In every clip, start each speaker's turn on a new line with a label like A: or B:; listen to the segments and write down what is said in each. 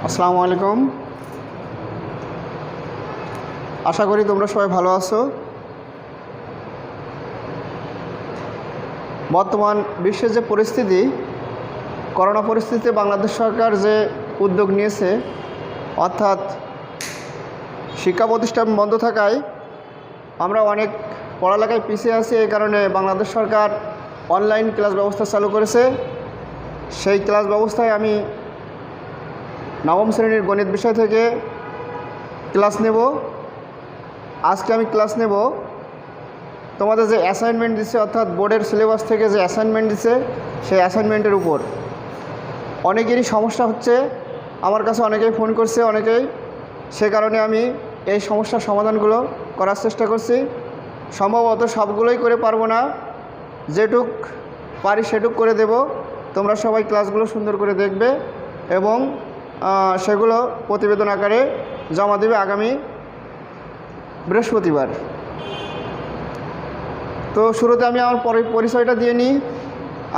A: আসসালামু আলাইকুম। আশা করি তোমরা সবাই ভালো আছো। বর্তমান বিশ্বের যে পরিস্থিতি, করোনা পরিস্থিতিতে বাংলাদেশ সরকার যে উদ্যোগ নিয়েছে, অর্থাৎ শিক্ষা প্রতিষ্ঠান বন্ধ থাকায় আমরা অনেক পড়ালেখায় পিছিয়ে আছি। এই কারণে বাংলাদেশ সরকার অনলাইন ক্লাস ব্যবস্থা চালু করেছে। সেই ক্লাস ব্যবস্থায় আমি নবম শ্রেণীর গণিত বিষয় থেকে ক্লাস নেব। আজকে আমি ক্লাস নেব তোমাদের যে অ্যাসাইনমেন্ট দিচ্ছে, অর্থাৎ বোর্ডের সিলেবাস থেকে যে অ্যাসাইনমেন্ট দিচ্ছে সেই অ্যাসাইনমেন্টের উপর। অনেকেরই সমস্যা হচ্ছে, আমার কাছে অনেকেই ফোন করছে, অনেকেই। সে কারণে আমি এই সমস্যার সমাধানগুলো করার চেষ্টা করছি। সম্ভবত সবগুলোই করে পারবো না, যেটুক পারি সেটুক করে দেব। তোমরা সবাই ক্লাসগুলো সুন্দর করে দেখবে এবং সেগুলো প্রতিবেদন আকারে জমা দেবে আগামী বৃহস্পতিবার। তো শুরুতে আমি আমার পরিচয়টা দিয়ে নিই।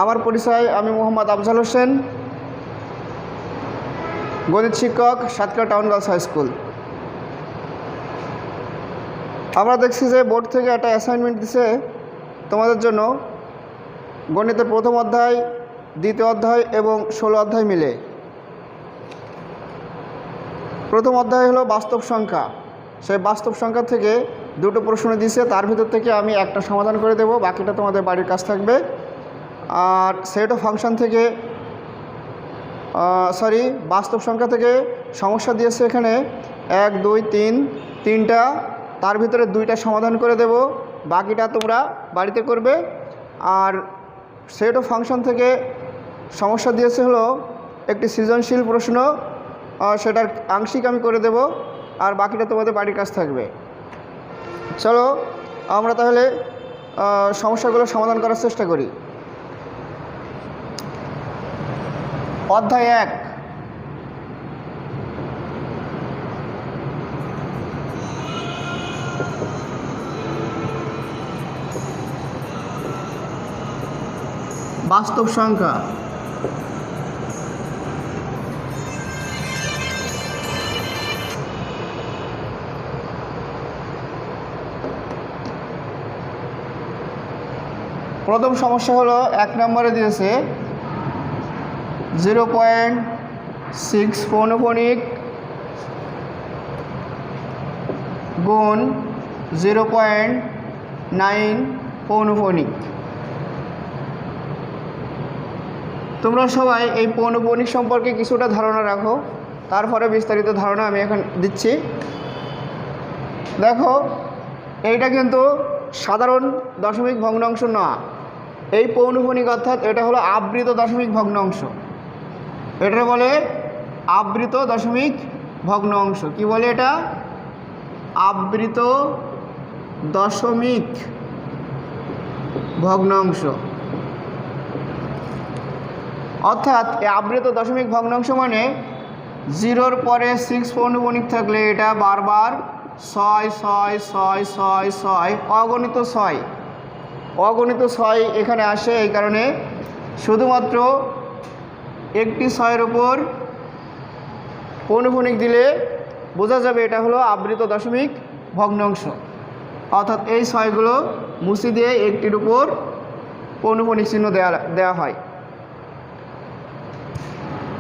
A: আমার পরিচয়, আমি মোহাম্মদ আফজাল হোসেন, গণিত শিক্ষক, Satkhira town girls high school. আমরা দেখছি যে বোর্ড থেকে একটা অ্যাসাইনমেন্ট দিছে তোমাদের জন্য, গণিতের প্রথম অধ্যায়, দ্বিতীয় অধ্যায় এবং 16 অধ্যায় মিলে। প্রথম অধ্যায় হলো বাস্তব সংখ্যা। সেই বাস্তব সংখ্যা থেকে দুটো প্রশ্ন দিয়েছে, তার ভিতর থেকে আমি একটা সমাধান করে দেব, বাকিটা তোমাদের বাড়ির কাজ থাকবে। আর সেট অফ ফাংশন থেকে বাস্তব সংখ্যা থেকে সমস্যা দিয়েছে এখানে 1 2 3 তিনটা, তার ভিতরে 2টা সমাধান করে দেব, বাকিটা তোমরা বাড়িতে করবে। আর সেট অফ ফাংশন থেকে সমস্যা দিয়েছে হলো একটি সৃজনশীল প্রশ্ন, সেটার আংশিক আমি করে দেব, আর বাকিটা তোমাদের বাড়ির কাজ থাকবে। চলো আমরা তাহলে সমস্যাগুলো সমাধান করার চেষ্টা করি। অধ্যায় 1, বাস্তব সংখ্যা। প্রথম সমস্যা হলো 1 নম্বরে দিয়েছে 0.6 পৌনঃপুনিক গুণ 0.9 পৌনঃপুনিক। তোমরা সবাই এই পৌনঃপুনিক সম্পর্কে কিছুটা ধারণা রাখো, তারপরে বিস্তারিত ধারণা আমি এখন দিচ্ছি। দেখো, এইটা কিন্তু সাধারণ দশমিক ভগ্নাংশ না। এই পৌনঃপুনিক অর্থাৎ এটা হলো আবৃত দশমিক ভগ্নাংশ। এটা বলে আবৃত দশমিক ভগ্নাংশ। কি বলে এটা? আবৃত দশমিক ভগ্নাংশ। অর্থাৎ এই আবৃত দশমিক ভগ্নাংশ মানে 0-র পরে 6 পৌনঃপুনিক থাকলে এটা বারবার 6 6 6 6 6 অগণিত 6 অগণিত 6 এখানে আসে। এই কারণে শুধুমাত্র একটি 6-এর উপর পৌনঃপুনিক দিলে বোঝা যাবে এটা হলো আবৃত দশমিক ভগ্নাংশ। অর্থাৎ এই 6গুলো মুছে দিয়ে একটির উপর পৌনঃপুনিক চিহ্ন দেওয়া হয়।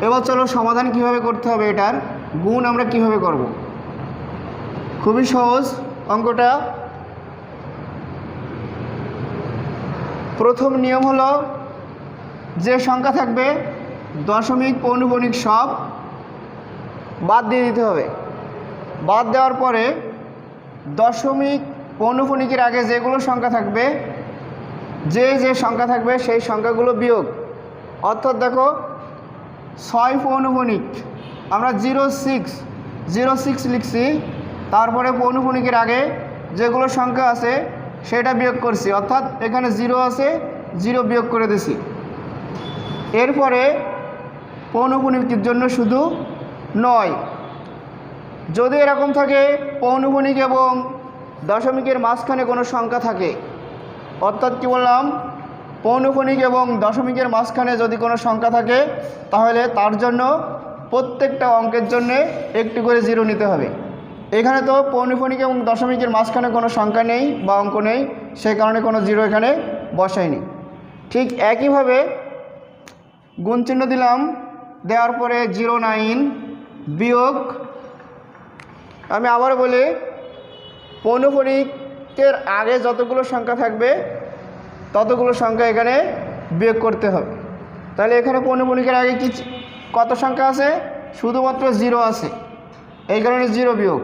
A: এবার চলো সমাধান কিভাবে করতে হবে, এটার গুণ আমরা কিভাবে করব। খুবই সহজ অঙ্কটা। প্রথম নিয়ম হলো যে সংখ্যা থাকবে দশমিক পৌনঃপুনিক সব বাদ দিয়ে দিতে হবে। বাদ দেওয়ার পরে দশমিক পৌনঃপুনিকের আগে যেগুলো সংখ্যা থাকবে, যে সংখ্যা থাকবে সেই সংখ্যাগুলো বিয়োগ। অর্থাৎ দেখো 6 পৌনঃপুনিক আমরা 06 লিখছি, তারপরে পৌনঃপুনিকের আগে যেগুলো সংখ্যা আছে সেটা বিয়োগ করছি, অর্থাৎ এখানে 0 আছে, 0 বিয়োগ করে দিছি। এরপরে পৌনঃপুনিকের জন্য শুধু 9। যদি এরকম থাকে পৌনঃপুনিক এবং দশমিকের মাঝখানে কোনো সংখ্যা থাকে, অর্থাৎ কি বললাম, পৌনঃপুনিক এবং দশমিকের মাঝখানে যদি কোনো সংখ্যা থাকে তাহলে তার জন্য প্রত্যেকটা অঙ্কের জন্য একটি করে 0 নিতে হবে। এখানে তো পৌনঃপুনিক এবং দশমিকের মাঝখানে কোনো সংখ্যা নেই বা অঙ্ক নেই, সেই কারণে কোনো 0 এখানে বসাইনি। ঠিক একইভাবে গুণ চিহ্ন দিলাম, দেওয়ার পরে 09 বিয়োগ, আমি আবার বলি পৌনঃপুনিকের আগে যতগুলো সংখ্যা থাকবে ততগুলো সংখ্যা এখানে বিয়োগ করতে হবে। তাহলে এখানে পৌনঃপুনিকের আগে কত সংখ্যা আছে? শুধুমাত্র 0 আছে, এই কারণে 0 বিয়োগ।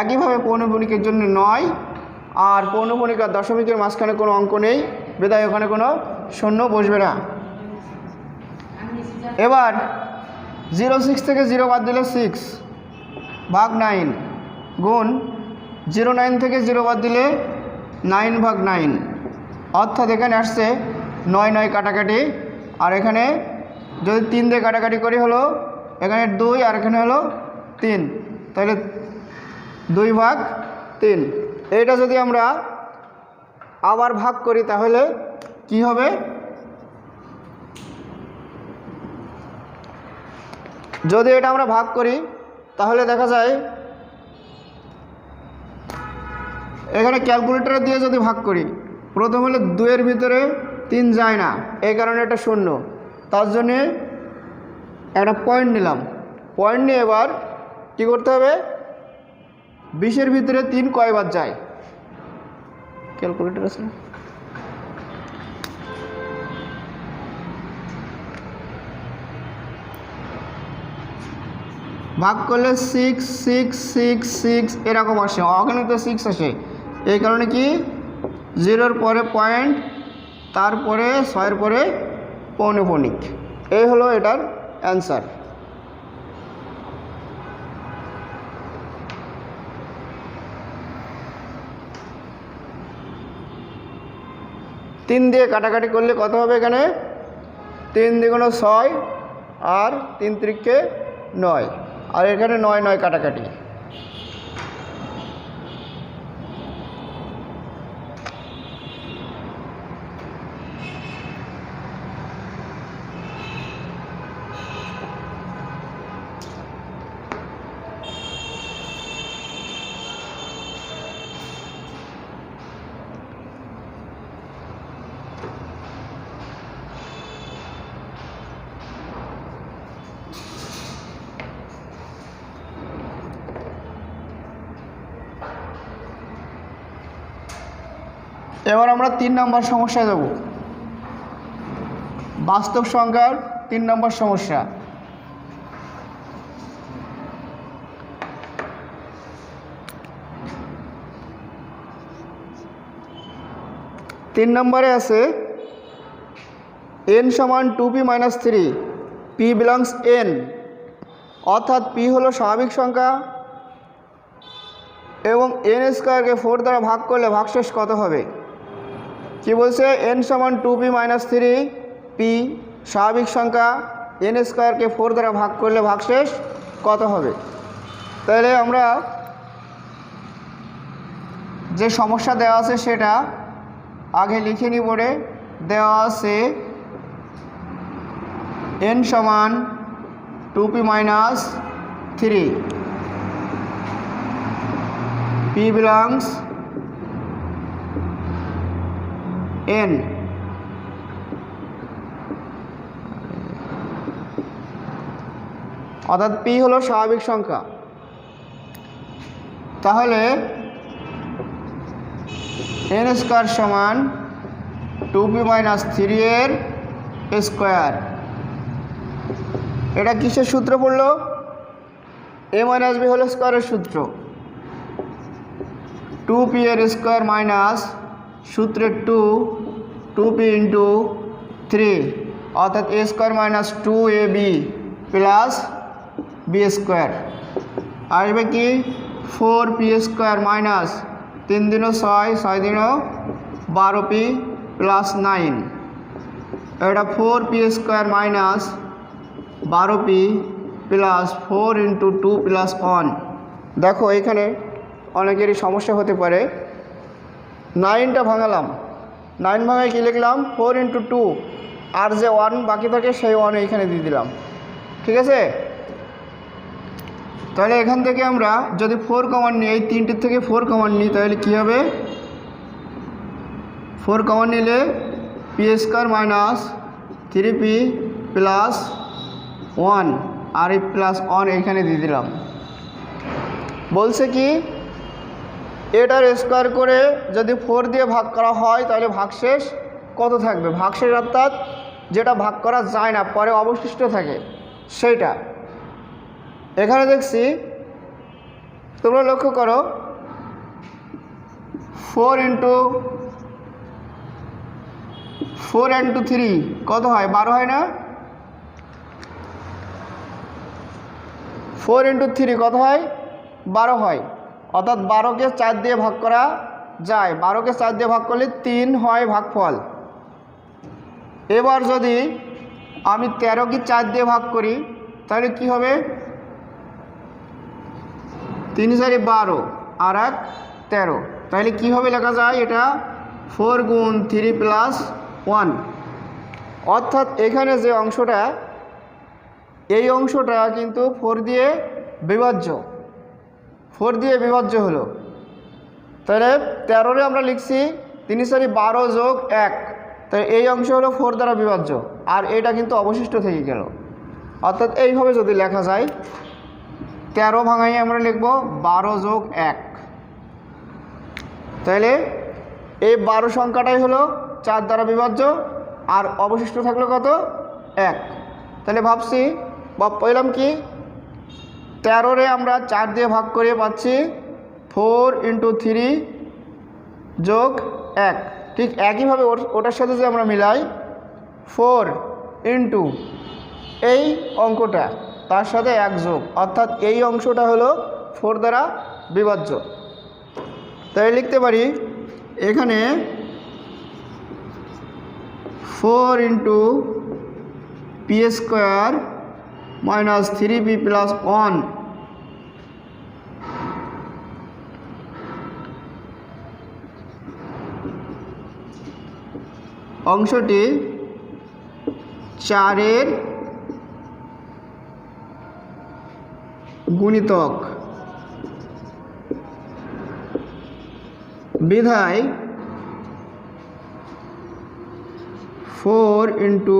A: একইভাবে পৌনঃপুনিকের জন্য 9, আর পৌনঃপুনিক আর দশমিকের মাঝখানে কোনো অঙ্ক নেই, বিধায় ওখানে কোনো শূন্য বসবে না। এবার 06 থেকে 0 বাদ দিলে 6 ভাগ 9 গুণ 09 থেকে 0 বাদ দিলে 9 ভাগ 9, অর্থাৎ এখানে আসছে 9 9 কাটাকাটি, আর এখানে যদি 3 দিয়ে কাটাকাটি করি হলো এখানে 2 আর এখানে হলো 3, তাহলে 2 ভাগ 3। এইটা যদি আমরা আবার ভাগ করি তাহলে কি হবে? যদি এটা আমরা ভাগ করি তাহলে দেখা যায় এখানে ক্যালকুলেটর দিয়ে যদি ভাগ করি, প্রথম হলে 2 এর ভিতরে 3 যায় না, এই কারণে এটা শূন্য, তার জন্যে একটা পয়েন্ট নিলাম। পয়েন্ট নিয়ে এবার কী করতে হবে? 20 এর ভিতরে 3 কয়বার যায়? ক্যালকুলেটর আছে, ভাগ করলে 6 6 6 6 এরকম আসে, ওখানে তো 6 আসে, এই কারণে কি 0-এর পরে পয়েন্ট, তারপরে 6-এর পরে পৌনঃপুনিক। এই হলো এটার অ্যান্সার। তিন দিয়ে কাটাকাটি করলে কত হবে? এখানে 3 দ্বিগুণ 6 আর 3 ত্রিকে 9, আর এখানে 9 9 কাটাকাটি। এবার আমরা 3 নম্বর সমস্যায় যাব। বাস্তব সংখ্যার 3 নম্বর সমস্যা। তিন নম্বরে আছে n সমান 2p - 3, p বিলংস n, অর্থাৎ p হলো স্বাভাবিক সংখ্যা এবং n স্কোয়ারকে 4 দ্বারা ভাগ করলে ভাগশেষ কত হবে? কি বলছে? n সমান 2p - 3, p স্বাভাবিক সংখ্যা, n স্কোয়ারকে 4 দ্বারা ভাগ করলে ভাগশেষ কত হবে? তাহলে আমরা যে সমস্যা দেওয়া আছে সেটা আগে লিখে নিই। পড়ে দেওয়া আছে n সমান 2p - 3, p belongs n, অর্থাৎ p হলো স্বাভাবিক সংখ্যা। তাহলে n স্কোয়ার সমান 2p - 3 এর স্কোয়ার। এটা কিসের সূত্র পড়লো? a - b হোল স্কোয়ারের সূত্র। 2p এর স্কোয়ার মাইনাস সূত্রের 2p ইন্টু 3, অর্থাৎ a square minus 2ab plus b square. আসবে কি 4p square minus 3 × 6 6 × 12p plus 9, এটা 4p square minus 12p plus 4 × 2 plus 1। দেখো এখানে অনেকেরই সমস্যা হতে পারে। 9টা ভাঙালাম, 9 ভাঙায় কী লিখলাম? 4 × 2, আর যে 1 বাকি থাকে সেই 1 এইখানে দিয়ে দিলাম। ঠিক আছে, তাহলে এখান থেকে আমরা যদি 4 কমন নিই, এই তিনটির থেকে 4 কমন নিই, তাহলে কী হবে? 4 কমন নিলে P square minus 3p plus 1 আর এই প্লাস 1 এইখানে দিয়ে দিলাম। বলছে কি এটার স্কোয়ার করে যদি 4 দিয়ে ভাগ করা হয় তাহলে ভাগশেষ কত থাকবে? ভাগশেষ অর্থাৎ যেটা ভাগ করা যায় না, পরে অবশিষ্ট থাকে সেইটা। এখানে দেখছি, তোমরা লক্ষ্য করো, 4 ইন্টু 3 কত হয়? 12 হয় না? 4 ইন্টু 3 কত হয়? 12 হয়। অর্থাৎ 12কে 4 দিয়ে ভাগ করা যায়। 12কে 4 দিয়ে ভাগ করলে 3 হয় ভাগফল। এবার যদি আমি 13কে 4 দিয়ে ভাগ করি তাহলে কি হবে? 3 4 12 আর 1 13। তাহলে কীভাবে লেখা যায়? এটা 4 গুণ 3 প্লাস 1। অর্থাৎ এখানে যে অংশটা, এই অংশটা কিন্তু 4 দিয়ে বিভাজ্য, 4 দিয়ে বিভাজ্য হলো। তাহলে 13-রে আমরা লিখছি 3 4 12 যোগ 1, তাই এই অংশ হলো 4 দ্বারা বিভাজ্য, আর এটা কিন্তু অবশিষ্ট থেকে গেল। অর্থাৎ এইভাবে যদি লেখা যায়, 13 ভাঙাই আমরা লিখব 12 যোগ 1। তাহলে এই 12 সংখ্যাটাই হলো 4 দ্বারা বিভাজ্য, আর অবশিষ্ট থাকলো কত? 1। তাহলে ভাবছি বা পেলাম কি, 13-রে আমরা 4 দিয়ে ভাগ করে পাচ্ছি 4 ইন্টু 3 যোগ 1। ঠিক একইভাবে ওটার সাথে যে আমরা মিলাই 4 ইন্টু এই অঙ্কটা, তার সাথে 1 যোগ, অর্থাৎ এই অংশটা হলো 4 দ্বারা বিভাজ্য। তাই লিখতে পারি এখানে 4 into P square minus 3p plus 1 অংশটি 4-এর গুণিতক বিধায় 4 into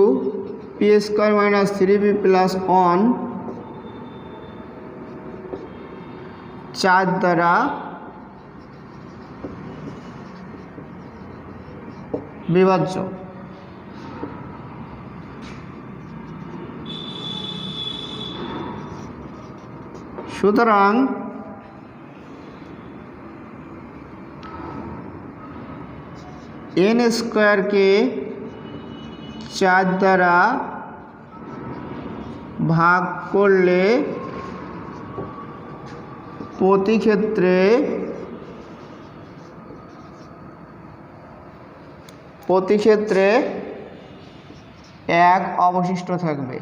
A: P square minus 3p plus 1 4 দ্বারা বিভাজ্য। সুতরাং n স্কোয়ারকে 4 দ্বারা ভাগ করলে প্রতি ক্ষেত্রে 1 অবশিষ্ট থাকবে।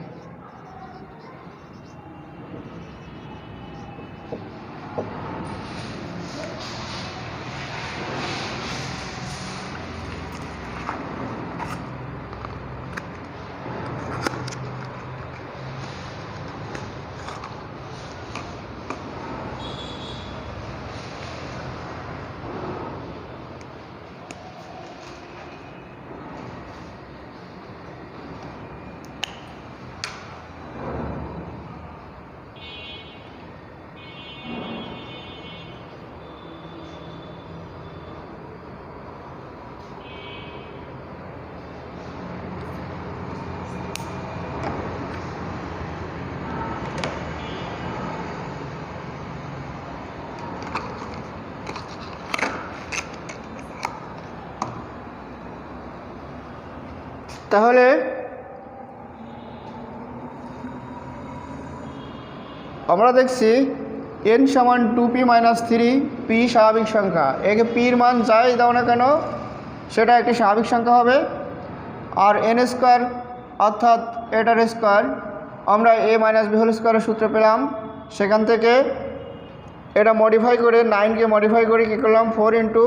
A: তাহলে আমরা দেখছি n সমান 2p মাইনাস 3, p স্বাভাবিক সংখ্যা। একে পির মান যাই দাও না কেন সেটা একটি স্বাভাবিক সংখ্যা হবে। আর n স্কোয়ার অর্থাৎ এটার স্কোয়ার আমরা a মাইনাস b হোল স্কোয়ারের সূত্র পেলাম। সেখান থেকে এটা মডিফাই করে 9কে মডিফাই করে কী করলাম, 4 ইন্টু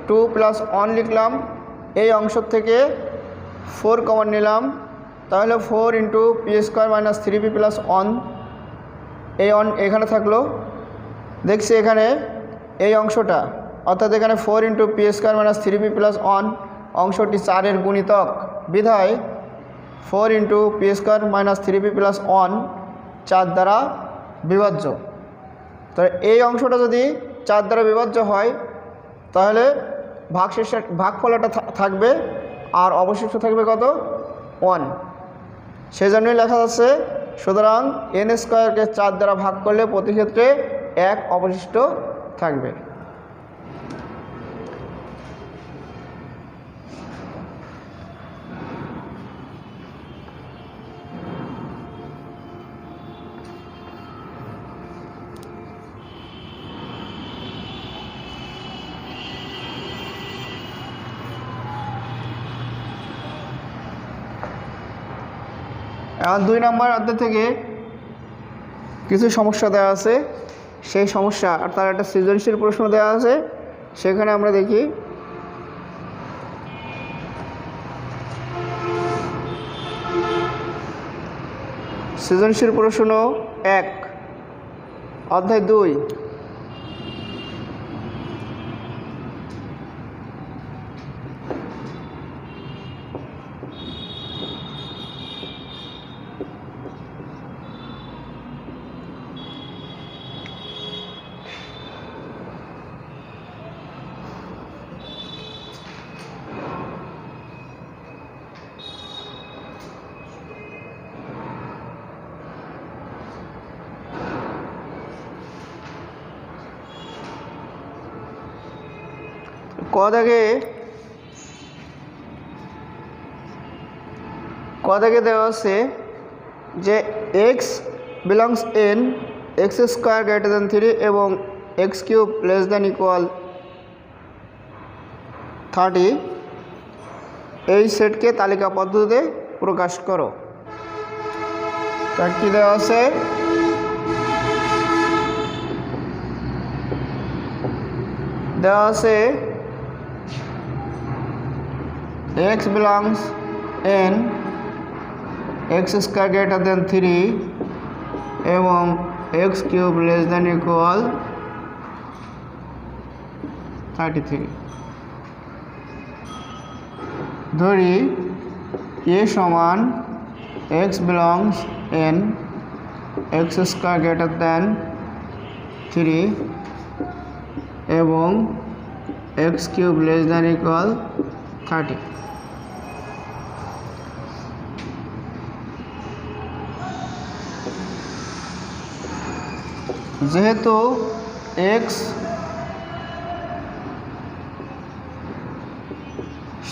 A: 2 প্লাস 1 লিখলাম। এই অংশ থেকে 4 কমন নিলাম, তাহলে 4 into P square minus 3p plus 1 এই এখানে থাকলো, দেখছি এখানে এই অংশটা অর্থাৎ এখানে 4 × p² - 3p + 1 অংশটি 4-এর গুণিতক বিধায় 4 × p² - 3p + 1 4 দ্বারা বিভাজ্য। তো এই অংশটা যদি 4 দ্বারা বিভাজ্য হয় তাহলে ভাগফলটা থাকবে আর অবশিষ্ট থাকবে কত? 1। সেজন্যই লেখা যাচ্ছে সুতরাং n² 4 দ্বারা ভাগ করলে প্রতি ক্ষেত্রে 1 অবশিষ্ট থাকবে। এখন 2 নম্বর অধ্যায় থেকে কিছু সমস্যা দেওয়া আছে, সেই সমস্যা আর তার একটা সৃজনশীল প্রশ্ন দেওয়া আছে, সেখানে আমরা দেখি। সৃজনশীল প্রশ্ন 1 অধ্যায় 2। ক দাগে দেওয়া আছে যে x belongs in x² > 3 এবং x³ <= 30 এই সেটকে তালিকা পদ্ধতিতে প্রকাশ করো। তার কি দেওয়া আছে? দেওয়া আছে x belongs in x² > 3 এবং x³ <= 33। ধরি a সমান x belongs in x² > 3 এবং x³ <= 30। যেহেতু x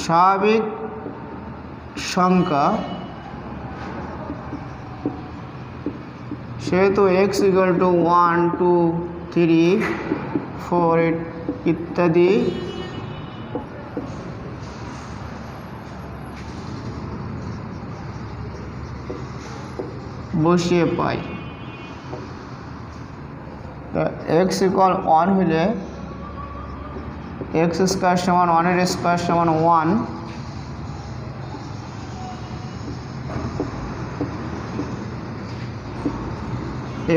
A: স্বাভাবিক সংখ্যা সেহেতু x = 1 2 3 4 ইত্যাদি বসিয়ে পাই। x = 1 হলে x² = 1 = 1,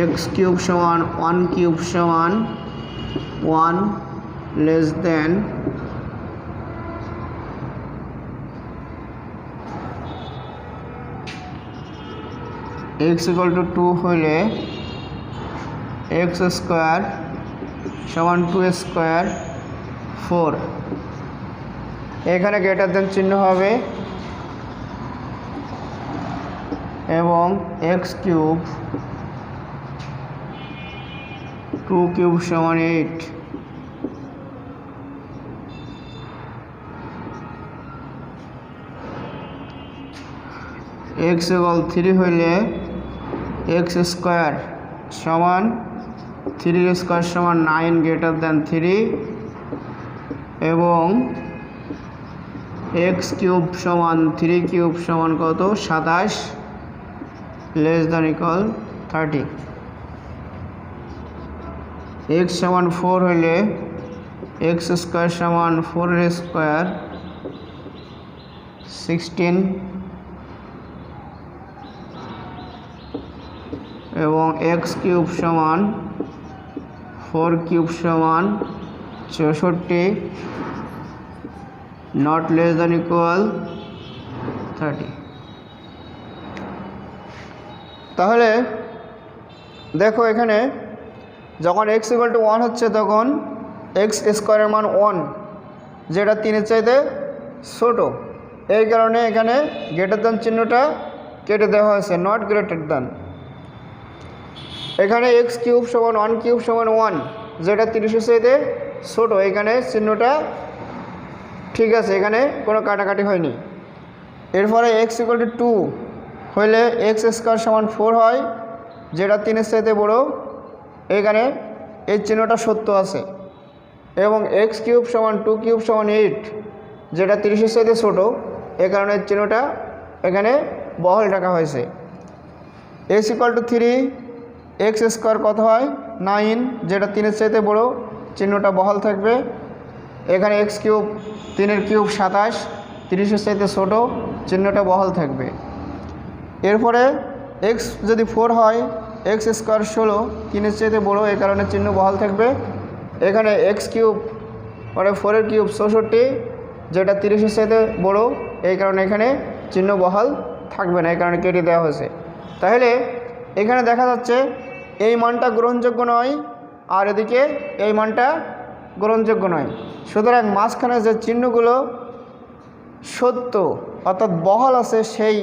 A: x³ = 1³ = 1 less than x = 2 হলে x² = 2² 4। এখানে গ্রেটার দেন চিহ্ন হবে এবং x³ 2³ = 8। x = 3 হইলে x² = 3² = 9 greater than 3 এবং x³ = 3³ কত? 27 less than equal 30। x = 4 হলে x² = 4² 16 এবং এক্স কিউব সমান 4 কিউব সমান 64 নট লেস দ্যান ইকুয়াল 30। তাহলে দেখো এখানে যখন x = 1 হচ্ছে তখন এক্স স্কোয়ারের মান 1, যেটা 3-এর চাইতে ছোট। এই কারণে এখানে গ্রেটার দ্যান চিহ্নটা কেটে দেওয়া হয়েছে, নট গ্রেটার দ্যান। এখানে এক্স কিউব সমান 1 কিউব সমান 1, যেটা 30-এর চাইতে ছোট, এখানে চিহ্নটা ঠিক আছে, এখানে কোনো কাটাকাটি হয়নি। এরপরে x = 2 হইলে এক্স স্কোয়ার সমান 4 হয়, যেটা 3-এর চাইতে বড়, এখানে এই চিহ্নটা সত্য আছে। এবং এক্স কিউব সমান 2 কিউব সমান 8, যেটা 30-এর চাইতে ছোট, এ কারণে চিহ্নটা এখানে বহাল রাখা হয়েছে। x = 3, এক্স স্কোয়ার কত হয় 9, যেটা 3-এর চাইতে বড়, চিহ্নটা বহাল থাকবে। এখানে এক্স কিউব 3-এর কিউব 27, 30-এর চাইতে ছোট, চিহ্নটা বহাল থাকবে। এরপরে এক্স যদি 4 হয়, এক্স স্কোয়ার 16, 3-এর চাইতে বড়, এই কারণে চিহ্ন বহাল থাকবে। এখানে এক্স কিউব মানে 4-এর কিউব 64, যেটা 30-এর চাইতে বড়, এই কারণে এখানে চিহ্ন বহাল থাকবে না, এই কারণে কেটে দেওয়া হয়েছে। তাহলে এখানে দেখা যাচ্ছে এই মানটা গ্রহণযোগ্য নয়, আর এদিকে এই মানটা গ্রহণযোগ্য নয়। সুতরাং মাঝখানে যে চিহ্নগুলো সত্য অর্থাৎ বহাল আছে, সেই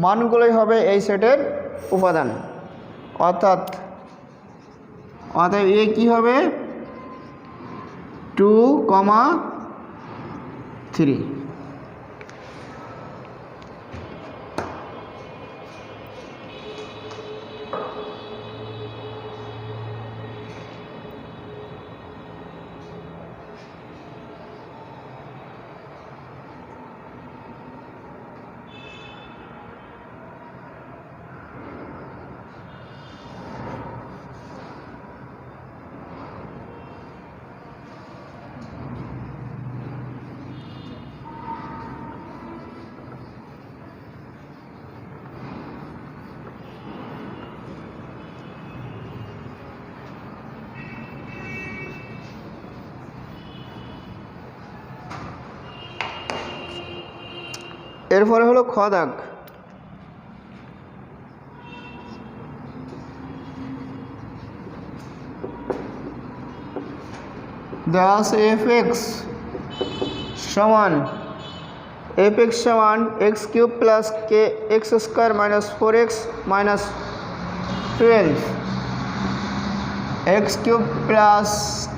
A: মানগুলোই হবে এই সেটের উপাদান। অর্থাৎ এ কী হবে 2, 3। এরপরে হলো খ দাগ। দেওয়া আছে সমান x cube plus k x square minus 4x minus 12, x cube plus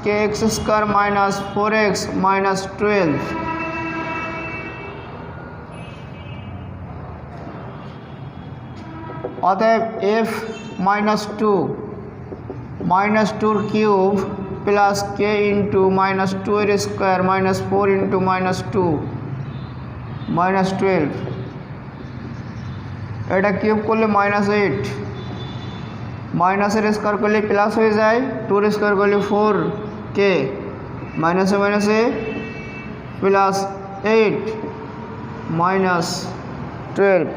A: k x square minus 4x minus 12। অতএব f -2 cube plus k into -2 এর স্কোয়ার মাইনাস 4 ইন্টু -2 -12, এটা কিউব করলে -8, মাইনাসের স্কোয়ার করলে প্লাস হয়ে যায়, 2 এর স্কোয়ার করলে 4k, মাইনাসে মাইনাসে প্লাস 8 -12।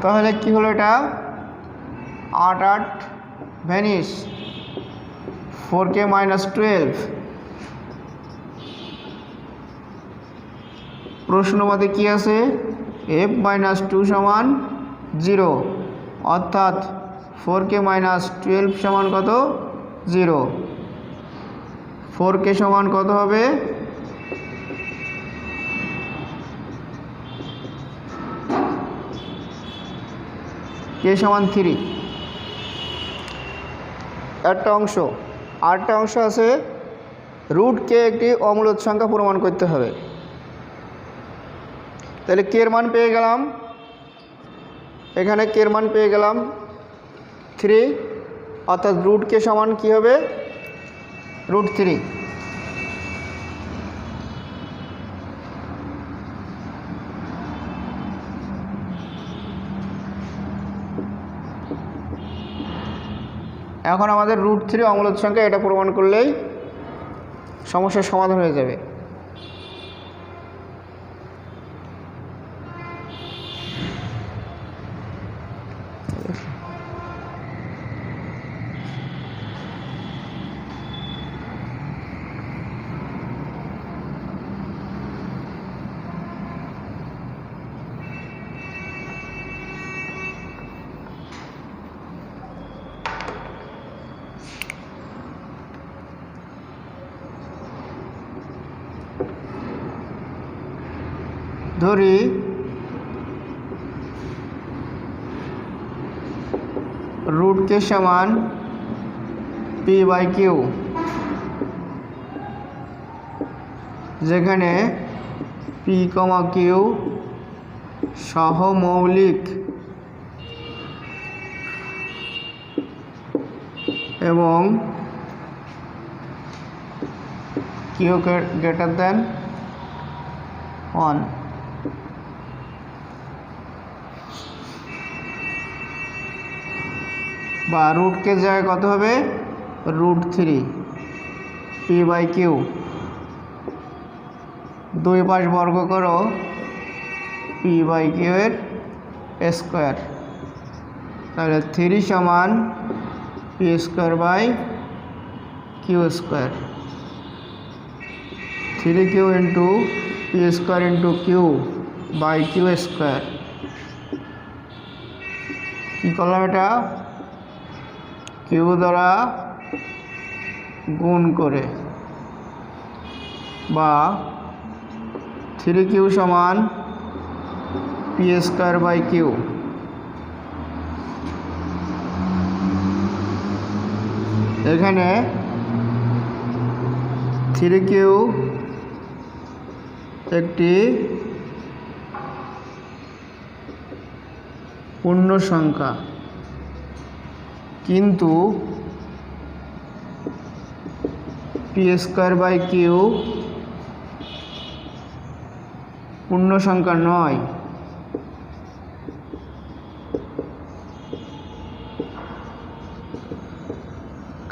A: তাহলে কি হলো, এটা 8 ভ্যানিশ, 4k -12। প্রশ্ন মতে কি আছে, f -2 সমান 0, অর্থাৎ 4k -12 সমান কত 0। 4k সমান কত হবে, k সমান 3। একটা অংশ, আরেকটা অংশ আছে √k একটি অমূলদ সংখ্যা প্রমাণ করতে হবে। তাহলে k এর মান পেয়ে গেলাম, এখানে k এর মান পেয়ে গেলাম 3, অর্থাৎ √k সমান কি হবে √3। এখন আমাদের √3 অমূলদ সংখ্যা, এটা প্রমাণ করলেই সমস্যার সমাধান হয়ে যাবে। ধরি रूट के समान p/q, যেখানে p, q সহমৌলিক এবং q গ্রেটার দেন 1। বা রুটকে জায়গায় কত হবে √3 p/q। দুই পাশ বর্গ করো p/q এর স্কোয়ার, তাহলে 3 সমান p²/q²। 3q into p² into q/q²। কী করলাম এটা q দ্বারা গুণ করে, বা 3q সমান p²/q। এখানে 3q একটি পূর্ণ সংখ্যা, কিন্তু p²/q পূর্ণ সংখ্যা নয়,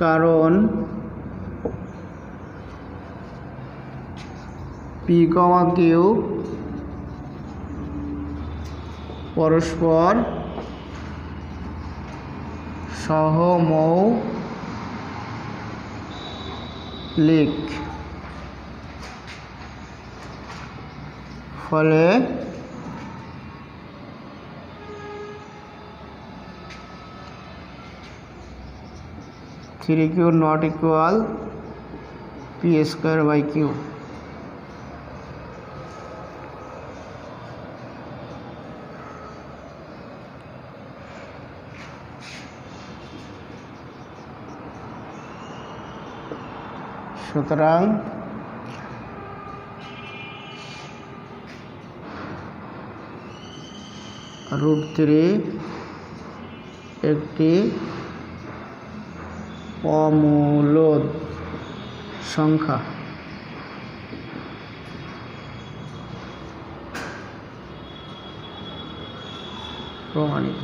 A: কারণ p, q পরস্পর সহমৌলিক, ফলে (3q not equal p²/q)। সুতরাং √3 একটি অমূলদ সংখ্যা। প্রমাণিত।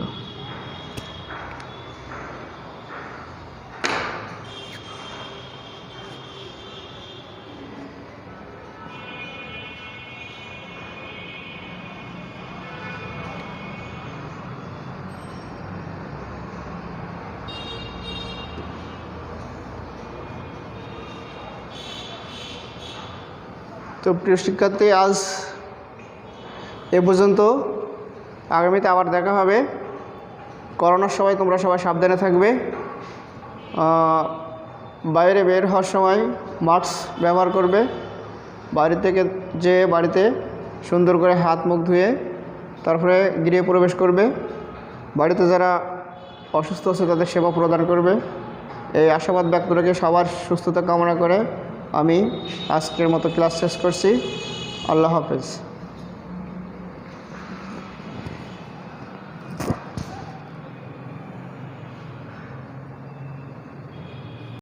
A: তো প্রিয় শিক্ষার্থী, আজ এ পর্যন্ত। আগামীতে আবার দেখা হবে। করোনার সময় তোমরা সবাই সাবধানে থাকবে। বাইরে বের হওয়ার সময় মাস্ক ব্যবহার করবে। বাড়ি থেকে বাড়িতে সুন্দর করে হাত মুখ ধুয়ে তারপরে গৃহে প্রবেশ করবে। বাড়িতে যারা অসুস্থ আছে তাদের সেবা প্রদান করবে। এই আশাবাদ ব্যক্ত রেখে সবার সুস্থতা কামনা করে আমি আজকের মতো ক্লাস শেষ করছি। আল্লাহ হাফেজ।